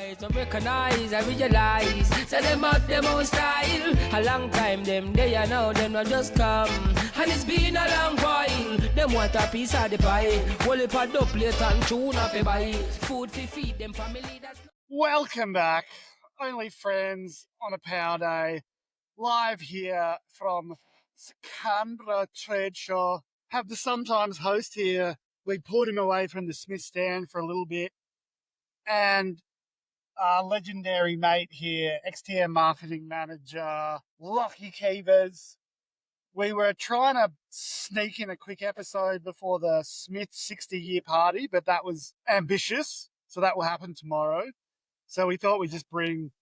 eyes to recognize and realize. So them have them own style. A long time them they are now, them not just come. And it's been a long while. Them want a piece of the pie. Well, if I double it and tune up a buy. Food to feed them family. That's Welcome back. Only friends on a power day. Live here from Canberra Tradeshow. Have the sometimes host here. We pulled him away from the Smith stand for a little bit. And our legendary mate here, XTM marketing manager, Lachy Keevers. We were trying to sneak in a quick episode before the Smith 60-year party, but that was ambitious. So that will happen tomorrow. So we thought we'd just bring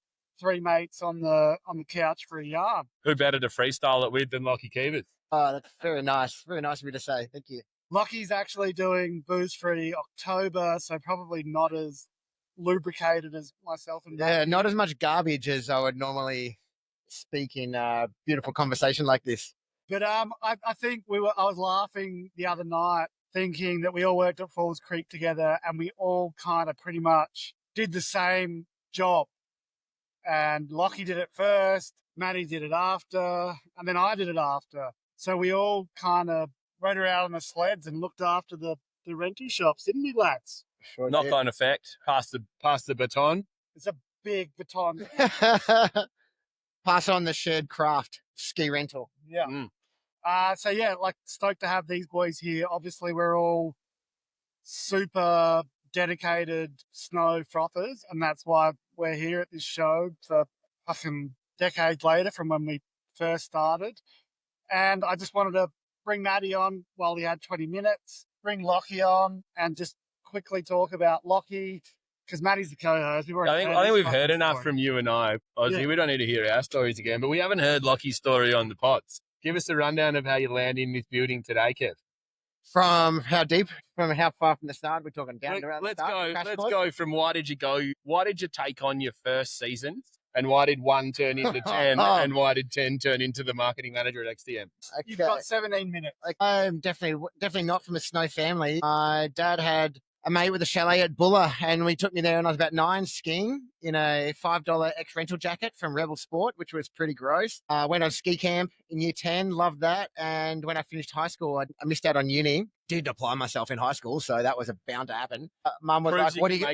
three mates on the couch for a yarn. Who better to freestyle it with than Lachy Keevers? Oh, that's very nice. Very nice of you to say. Thank you. Lachy's actually doing booze-free October, so probably not as lubricated as myself and Yeah, not as much garbage as I would normally speak in a beautiful conversation like this. But I think I was laughing the other night thinking that we all worked at Falls Creek together and we all kind of pretty much did the same job. And Lachy did it first, Matty did it after, and then I did it after. So we all kind of rode around on the sleds and looked after the rental shops, didn't we, lads? Sure Knock on effect. Pass the baton. It's a big baton. Pass on the shared craft, ski rental. Yeah. So yeah, like stoked to have these boys here. Obviously, we're all super dedicated snow frothers, and that's why we're here at this show for fucking decades later from when we first started. And I just wanted to bring Matty on while he had 20 minutes, bring Lachy on, and just quickly talk about Lachy, because Matty's the co-host. I think we've heard enough from you and I, Aussie. Yeah. We don't need to hear our stories again, but we haven't heard Lachy's story on the pods. Give us a rundown of how you landed in this building today, Kev. From how deep? From how far from the start? We're talking down to around let's the start. Let's go from why did you go? Why did you take on your first season? And why did 1 turn into 10? And why did 10 turn into the marketing manager at XTM? Okay. You've got 17 minutes. I'm definitely not from a snow family. My dad had a mate with a chalet at Buller, and we took me there when I was about 9 skiing in a $5 X rental jacket from Rebel Sport, which was pretty gross. Went on ski camp in year 10, loved that. And when I finished high school, I missed out on uni. Did apply myself in high school, so that was bound to happen. Mum was like, what do you...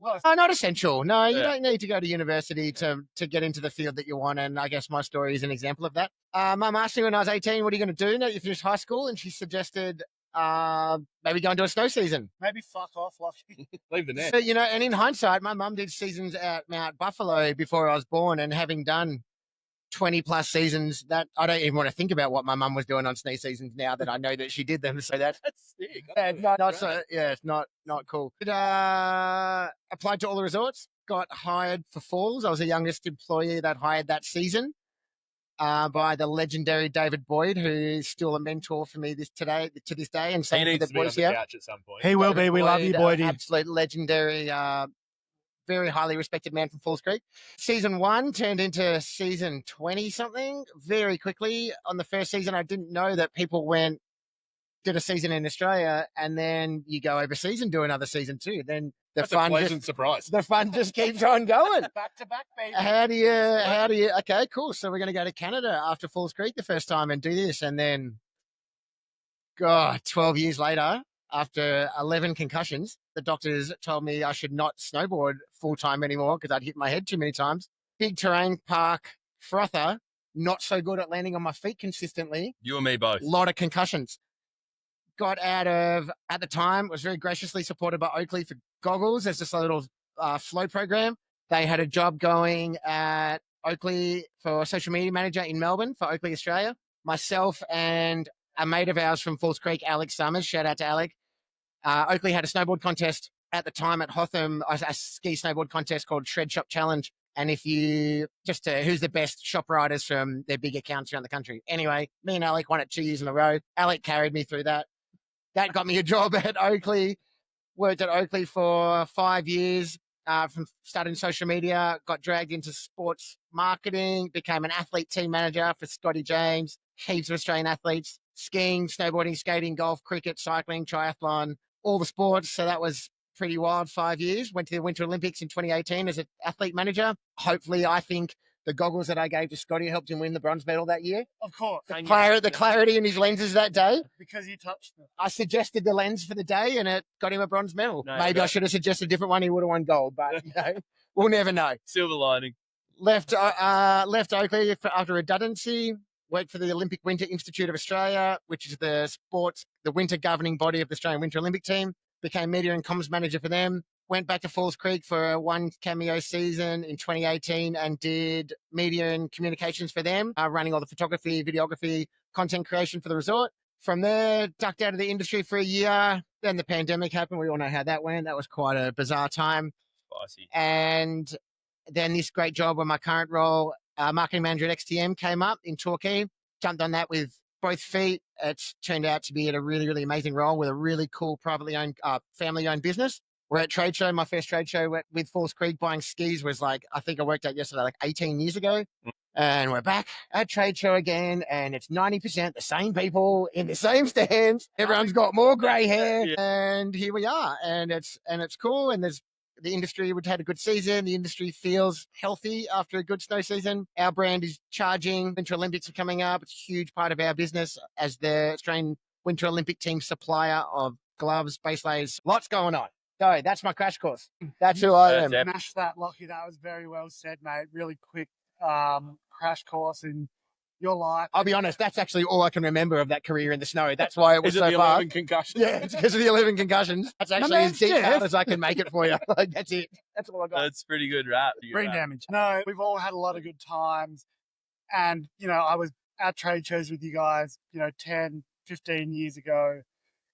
Well, not essential. No, you don't need to go to university to get into the field that you want. And I guess my story is an example of that. Mum asked me when I was 18, what are you going to do now that you finished high school? And she suggested maybe go and do a snow season. Maybe fuck off, Lachy. Leave the net. So, and in hindsight, my mum did seasons at Mount Buffalo before I was born, and having done 20 plus seasons, that I don't even want to think about what my mum was doing on snow seasons now that I know that she did them. So that's sick. It's not cool. But, applied to all the resorts, got hired for Falls. I was the youngest employee that hired that season. By the legendary David Boyd, who is still a mentor for me to this day. And he needs to be on the couch at some point. He will be. We love you, Boyd. Absolute legendary, very highly respected man from Falls Creek. Season 1 turned into season 20-something very quickly. On the first season, I didn't know that people did a season in Australia, and then you go overseas and do another season too. Then That's a pleasant surprise. The fun just keeps on going. Back to back, baby. How do you, okay, cool. So we're going to go to Canada after Falls Creek the first time and do this. And then, 12 years later, after 11 concussions, the doctors told me I should not snowboard full time anymore because I'd hit my head too many times. Big terrain park frother, not so good at landing on my feet consistently. You and me both. A lot of concussions. Got out of, at the time, was very graciously supported by Oakley for goggles as just a little flow program. They had a job going at Oakley for social media manager in Melbourne for Oakley Australia. Myself and a mate of ours from Falls Creek, Alex Summers, shout out to Alec. Oakley had a snowboard contest at the time at Hotham, a ski snowboard contest called Shred Shop Challenge. And if you, who's the best shop riders from their big accounts around the country. Anyway, me and Alec won it 2 years in a row. Alec carried me through that. That got me a job at Oakley. Worked at Oakley for 5 years, from starting social media, got dragged into sports marketing, became an athlete team manager for Scotty James, heaps of Australian athletes, skiing, snowboarding, skating, golf, cricket, cycling, triathlon, all the sports. So that was pretty wild 5 years. Went to the Winter Olympics in 2018 as an athlete manager. Hopefully, I think the goggles that I gave to Scotty helped him win the bronze medal that year. Of course. The clarity in his lenses that day. Because you touched them. I suggested the lens for the day, and it got him a bronze medal. No, Maybe I should have suggested a different one. He would have won gold, but we'll never know. Silver lining. Left Oakley after redundancy. Worked for the Olympic Winter Institute of Australia, which is the winter governing body of the Australian Winter Olympic team. Became media and comms manager for them. Went back to Falls Creek for one cameo season in 2018 and did media and communications for them, running all the photography, videography, content creation for the resort. From there, ducked out of the industry for a year. Then the pandemic happened. We all know how that went. That was quite a bizarre time. Spicy. And then this great job on my current role, marketing manager at XTM, came up in Torquay. Jumped on that with both feet. It's turned out to be a really, really amazing role with a really cool privately owned, family-owned business. We're at trade show. My first trade show with Falls Creek buying skis was I think I worked out yesterday, 18 years ago. And we're back at trade show again. And it's 90% the same people in the same stands. Everyone's got more grey hair. Yeah. And here we are. And it's cool. And the industry would had a good season. The industry feels healthy after a good snow season. Our brand is charging. Winter Olympics are coming up. It's a huge part of our business as the Australian Winter Olympic team supplier of gloves, base layers. Lots going on. So that's my crash course. That's who I am. Smash that, Lachy. That was very well said, mate. Really quick crash course in your life. I'll be honest, that's actually all I can remember of that career in the snow. That's why it was so the fast. 11 concussions? Yeah, it's because of the 11 concussions. That's actually as detailed as I can make it for you. That's it. That's all I got. That's pretty good rap. Brain damage. No, we've all had a lot of good times. And, I was at trade shows with you guys, 10, 15 years ago.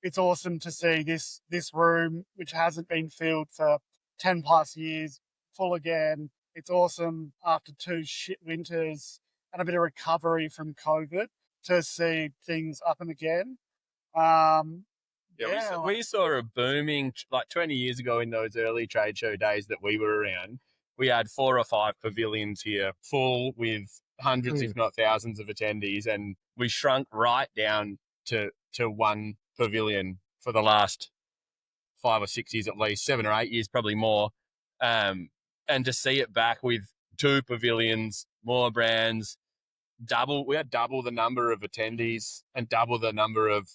It's awesome to see this room, which hasn't been filled for 10 plus years, full again. It's awesome after 2 shit winters and a bit of recovery from COVID to see things up and again. We saw a booming, 20 years ago in those early trade show days that we were around. We had 4 or 5 pavilions here full with hundreds, if not thousands of attendees. And we shrunk right down to one pavilion for the last 5 or 6 years, at least 7 or 8 years, probably more. And to see it back with 2 pavilions, more brands, we had double the number of attendees and double the number of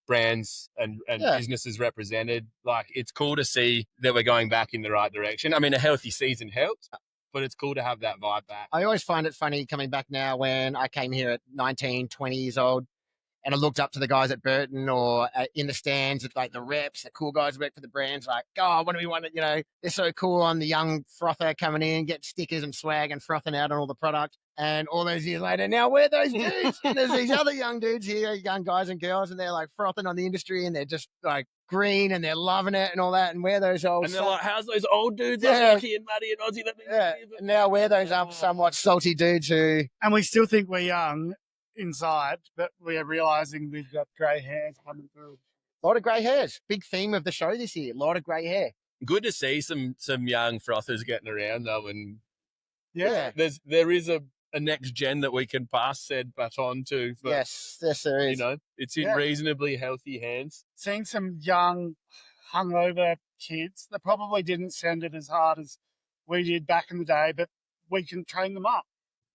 brands and businesses represented. It's cool to see that we're going back in the right direction. I mean, a healthy season helps, but it's cool to have that vibe back. I always find it funny coming back now when I came here at 19, 20 years old. And I looked up to the guys at Burton or in the stands at the reps, the cool guys who work for the brands, what do we want to, they're so cool on the young frother coming in, get stickers and swag and frothing out on all the product. And all those years later, now we're those dudes. And there's these other young dudes here, young guys and girls, and they're frothing on the industry and they're just green and they're loving it and all that. And we're those old. And they're how's those old dudes like Lachy and Matty and Aussie? And now we're those somewhat salty dudes who. And we still think we're young inside, but we are realising we've got grey hairs coming through. A lot of grey hairs. Big theme of the show this year. A lot of grey hair. Good to see some young frothers getting around though, and yeah, there is a next gen that we can pass said baton to. But, yes, there is. It's in reasonably healthy hands. Seeing some young, hungover kids, they probably didn't send it as hard as we did back in the day, but we can train them up.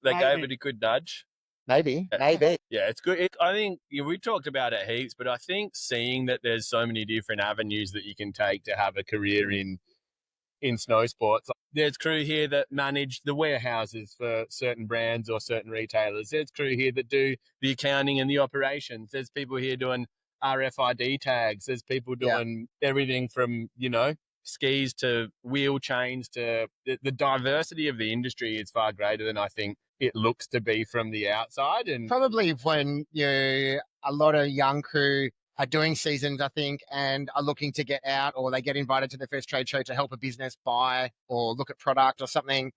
They gave it a good nudge. Maybe. Yeah, it's good. I think we talked about it heaps, but I think seeing that there's so many different avenues that you can take to have a career in snow sports. There's crew here that manage the warehouses for certain brands or certain retailers. There's crew here that do the accounting and the operations. There's people here doing RFID tags. There's people doing everything from, skis to wheel chains to the diversity of the industry is far greater than I think it looks to be from the outside. And probably when a lot of young crew are doing seasons, I think, and are looking to get out, or they get invited to the first trade show to help a business buy or look at product or something.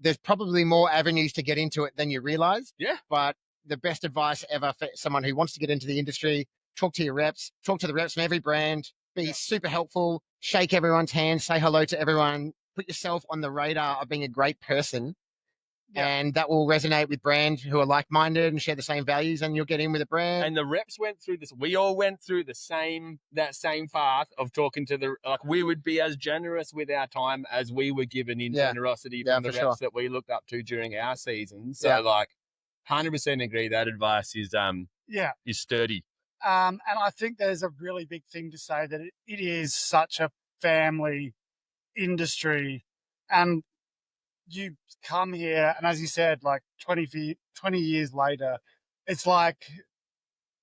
There's probably more avenues to get into it than you realize. Yeah. But the best advice ever for someone who wants to get into the industry, talk to your reps, talk to the reps from every brand, be super helpful, shake everyone's hand, say hello to everyone, put yourself on the radar of being a great person. and that will resonate with brands who are like-minded and share the same values, and you'll get in with a brand. And the reps went through this. We all went through that same path of talking to we would be as generous with our time as we were given in generosity from the reps that we looked up to during our season. So 100% agree. That advice is sturdy. And I think there's a really big thing to say that it is such a family industry, and you come here, and as you said, like 20 years later, it's like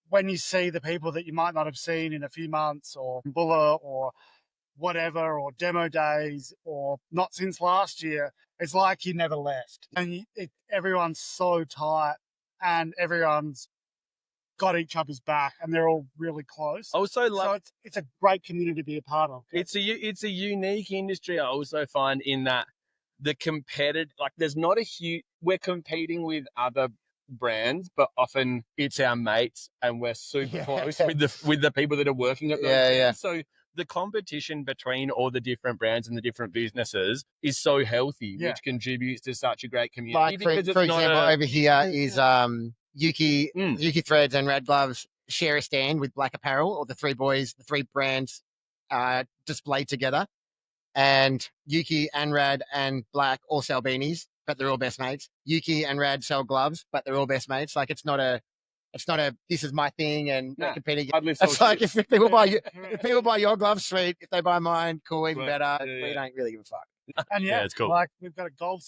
when you see the people that you might not have seen in a few months, or Buller, or whatever, or demo days, or not since last year, it's like you never left. And everyone's so tight, and everyone's got each other's back, and they're all really close. Also, so it's a great community to be a part of. It's a unique industry. I also find in that the competitive, there's not a huge. We're competing with other brands, but often it's our mates, and we're super close with the people that are working at those brands. So the competition between all the different brands and the different businesses is so healthy, which contributes to such a great community. Like for example, over here is Yuki Threads and Rad Gloves share a stand with Black Apparel, or the three brands displayed together. And Yuki and Rad and Black all sell beanies, but they're all best mates. Yuki and Rad sell gloves, but they're all best mates. Like it's not a this is my thing and we're competing. It's like if people buy your gloves, sweet. If they buy mine, cool, even better. We don't really give a fuck. And it's cool. Like we've got a golf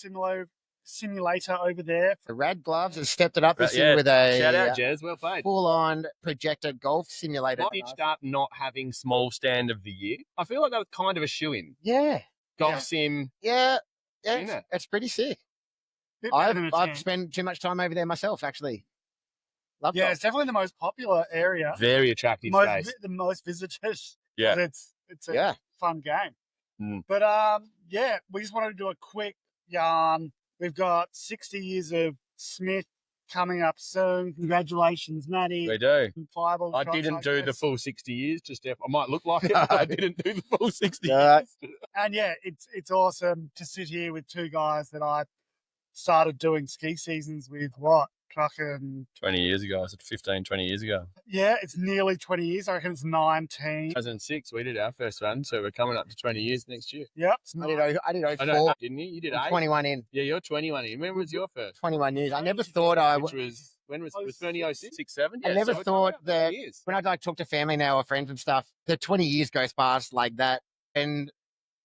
simulator over there. The Rad Gloves has stepped it up this year with a shout out, Jez. Well played. Full-on projected golf simulator. Might pitched up not having small stand of the year. I feel like that was kind of a shoe-in. Yeah. Golf sim. Yeah. It's pretty sick. I've spent too much time over there myself, actually. Love golf. It's definitely the most popular area. Very attractive space. The most visitors. Yeah. It's a fun game. But we just wanted to do a quick yarn. We've got 60 years of Smith coming up soon. Congratulations, Matty. We do. I didn't do the full 60 years. I might look like it, but I didn't do the full 60 years. And it's awesome to sit here with two guys that I started doing ski seasons with, trucking 20 years ago. I said 15, 20 years ago. Yeah, it's nearly 20 years. I reckon it's 19. 2006, we did our first run, so we're coming up to 20 years next year. Yep. I did 04. Didn't you? You did 21 in. Yeah, you're 21 in. When was your first? 21 years. I never thought I would. When was 2006, 6, 7? I never thought that when I talk to family now or friends and stuff, the 20 years goes past like that. And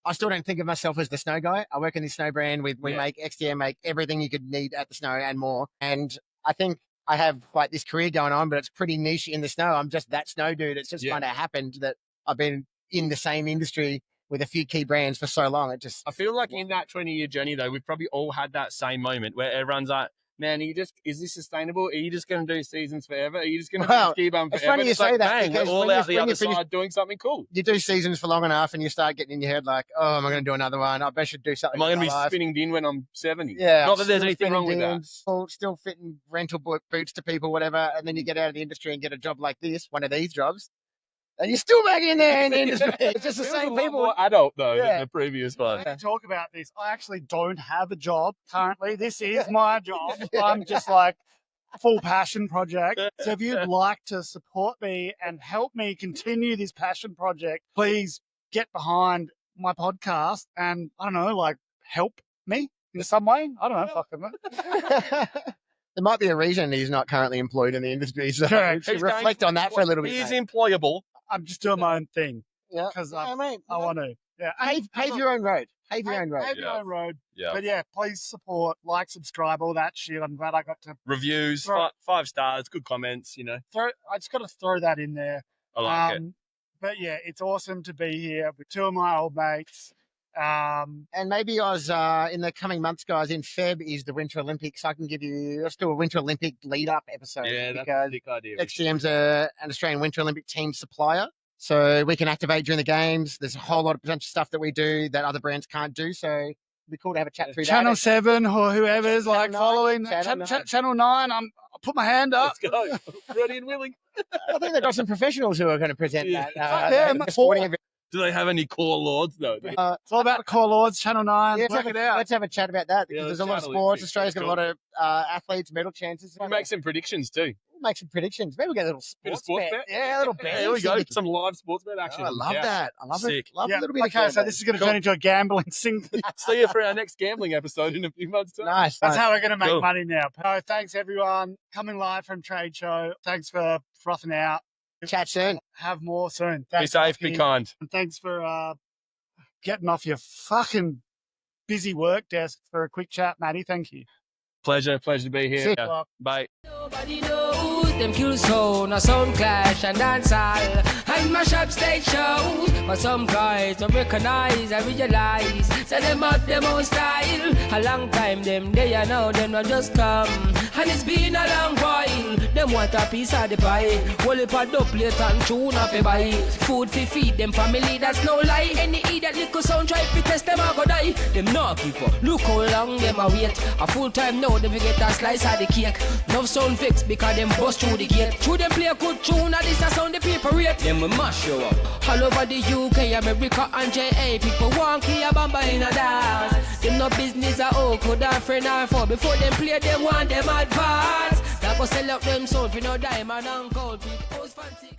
I still don't think of myself as the snow guy. I work in this snow brand. We make XTM, make everything you could need at the snow and more. And I think I have this career going on, but it's pretty niche in the snow. I'm just that snow dude. It's just kind of happened that I've been in the same industry with a few key brands for so long. I feel like in that 20-year journey, though, we've probably all had that same moment where everyone's like, man, is this sustainable? Are you just going to do seasons forever? Are you just going to do ski bum forever? It's funny you say that, because we're all out the other side doing something cool. You do seasons for long enough and you start getting in your head like, oh, am I going to do another one? I bet I should do something. Am I going to be spinning din when I'm 70? Yeah. Not that there's anything wrong with that. Still fitting rental boots to people, whatever, and then you get out of the industry and get a job like this, one of these jobs, and you're still back in there in the industry. It's just the same people. More adult, though, than the previous one. To talk about this, I actually don't have a job currently. This is my job. I'm just full passion project. So if you'd like to support me and help me continue this passion project, please get behind my podcast and, I don't know, help me in some way. I don't know. Fuck it. There might be a reason he's not currently employed in the industry. So reflect on that for a little bit. He's employable. I'm just doing my own thing. Yeah. Because I want to. Yeah. Pave your own road. Pave your own road. Pave your own road. Yeah. But please support, subscribe, all that shit. I'm glad I got to. Reviews, 5 stars, good comments, I just got to throw that in there. I like it. But it's awesome to be here with two of my old mates. And maybe in the coming months, guys, in Feb is the Winter Olympics. Let's do a Winter Olympic lead-up episode. Yeah, that's a sick idea. XTM's an Australian Winter Olympic team supplier. So we can activate during the games. There's a whole lot of potential stuff that we do that other brands can't do. So it'd be cool to have a chat through Channel that. 7 or whoever's following. Channel 9, I'll put my hand up. Let's go. Ready and willing. I think they've got some professionals who are going to present that. Do they have any core lords though? It's all about the Core Lords, Channel 9. Yeah, Work it out. let's have a chat about that because Yeah, there's let's a lot of chat sports. Olympics. Australia's got a lot of athletes, medal chances. We make some predictions too. We'll make some predictions. Maybe we'll get a little Bit of sports, sports bet? Yeah, a little bet. Yeah, here we go. Some live sports bet action. Oh, I love Yeah. that. I love Sick. it. Love Yeah, a little bit of okay, so gambling. this is going to Cool. turn into a gambling thing. See you for our next gambling episode in a few months' time. Nice. That's nice. how we're going to make Cool. money now. So thanks, everyone. Coming live from Trade Show. Thanks for frothing out. Chat soon. Have more soon. Be Thanks, safe, be Lachy. kind. And thanks for getting off your fucking busy work desk for a quick chat, Matty. Thank you. Pleasure to be here. Sick. Yeah. Bye. Nobody knows them kill sound, a sound clash and dance hall and mash up stage shows. But some guys don't recognize and realize, say them have them own style. A long time them they are now, them not just come. And it's been a long while. Them want a piece of the pie. Whole heap of doublet and tune up a buy. Food fi feed them family, that's no lie. Any idiot little sound try fi test them a go die. Them not give up. Look how long them a wait. A full time now them fi get a slice of the cake. No sound fix because them bust through the gate. Through them play a good tune and this a sound the people rate. Them we mash you up. All over the UK, America and JA. People want key a bamba in a dance. Them no business a could a friend or foe. Before them play them want them advance. That go sell up them soul for no diamond and gold. People fancy.